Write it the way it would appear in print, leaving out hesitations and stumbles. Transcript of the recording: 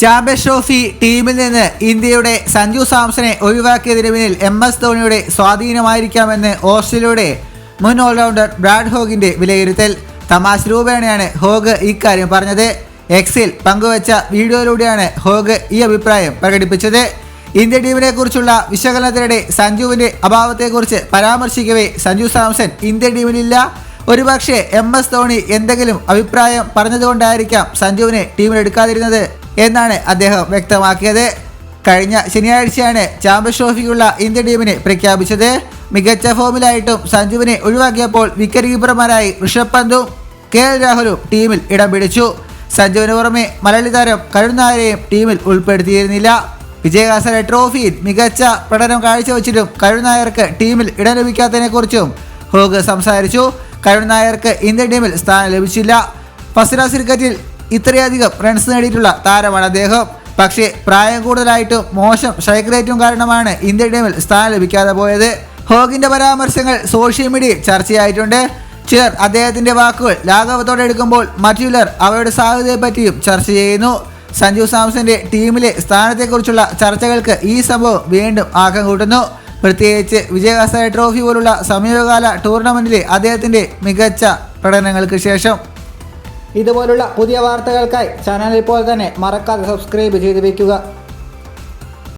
Champions trophy ടീമിൽ നിന്ന് ഇന്ത്യയുടെ സഞ്ജു സാംസനെ ഒഴിവാക്കിയതിന് പിന്നിൽ MS ധോണിയുടെ സ്വാധീനമായിരിക്കാമെന്ന് ഓസ്ട്രേലിയയുടെ മുൻ ഓൾറൗണ്ടർ ബ്രാഡ് ഹോഗിന്റെ വിലയിരുത്തൽ. തമാശ രൂപേണയാണ് ഹോഗ് ഇക്കാര്യം പറഞ്ഞത്. എക്സിൽ പങ്കുവച്ച വീഡിയോയിലൂടെയാണ് ഹോഗ് ഈ അഭിപ്രായം പ്രകടിപ്പിച്ചത്. ഇന്ത്യൻ ടീമിനെ കുറിച്ചുള്ള വിശകലനത്തിനിടെ സഞ്ജുവിന്റെ അഭാവത്തെക്കുറിച്ച് പരാമർശിക്കവേ സഞ്ജു സാംസൺ ഇന്ത്യൻ ടീമിലില്ല, ഒരുപക്ഷെ MS ധോണി എന്തെങ്കിലും അഭിപ്രായം പറഞ്ഞതുകൊണ്ടായിരിക്കാം സഞ്ജുവിനെ ടീമിലെടുക്കാതിരുന്നത് എന്നാണ് അദ്ദേഹം വ്യക്തമാക്കിയത്. കഴിഞ്ഞ ശനിയാഴ്ചയാണ് ചാമ്പ്യൻസ് ട്രോഫിക്കുള്ള ഇന്ത്യൻ ടീമിനെ പ്രഖ്യാപിച്ചത്. മികച്ച ഫോമിലായിട്ടും സഞ്ജുവിനെ ഒഴിവാക്കിയപ്പോൾ വിക്കറ്റ് കീപ്പർമാരായി ഋഷഭ് പന്തും KL രാഹുലും ടീമിൽ ഇടം പിടിച്ചു. സഞ്ജുവിന് പുറമെ മലയാളി താരം കരുൺ നായരെയും ടീമിൽ ഉൾപ്പെടുത്തിയിരുന്നില്ല. വിജയഹാസരെ ട്രോഫിയിൽ മികച്ച പ്രകടനം കാഴ്ചവെച്ചിട്ടും കരുൺ നായർക്ക് ടീമിൽ ഇടം ലഭിക്കാത്തതിനെക്കുറിച്ചും ഹോഗ് സംസാരിച്ചു. കരുൺ നായർക്ക് ഇന്ത്യൻ ടീമിൽ സ്ഥാനം ലഭിച്ചില്ല. ഫസ്റ്റ് ക്ലാസ് ക്രിക്കറ്റിൽ ഇത്രയധികം റൺസ് നേടിയിട്ടുള്ള താരമാണ് അദ്ദേഹം. പക്ഷേ പ്രായം കൂടുതലായിട്ടും മോശം സ്ട്രൈക്ക് റേറ്റും കാരണമാണ് ഇന്ത്യൻ ടീമിൽ സ്ഥാനം ലഭിക്കാതെ പോയത്. ഹോഗിന്റെ പരാമർശങ്ങൾ സോഷ്യൽ മീഡിയയിൽ ചർച്ചയായിട്ടുണ്ട്. ചിലർ അദ്ദേഹത്തിന്റെ വാക്കുകൾ ലാഘവത്തോടെ എടുക്കുമ്പോൾ മറ്റു ചിലർ അവയുടെ സാധ്യതയെപ്പറ്റിയും ചർച്ച ചെയ്യുന്നു. സഞ്ജു സാംസന്റെ ടീമിലെ സ്ഥാനത്തെക്കുറിച്ചുള്ള ചർച്ചകൾക്ക് ഈ സംഭവം വീണ്ടും ആക്കം കൂട്ടുന്നു. പ്രത്യേകിച്ച് വിജയഹാസരെ ട്രോഫി പോലുള്ള സമീപകാല ടൂർണമെന്റിലെ അദ്ദേഹത്തിന്റെ മികച്ച പ്രകടനങ്ങൾക്ക് ശേഷം. ഇതുപോലുള്ള പുതിയ വാർത്തകൾക്കായി ചാനൽ ഇപ്പോൾ തന്നെ മറക്കാതെ സബ്സ്ക്രൈബ് ചെയ്ത് വയ്ക്കുക.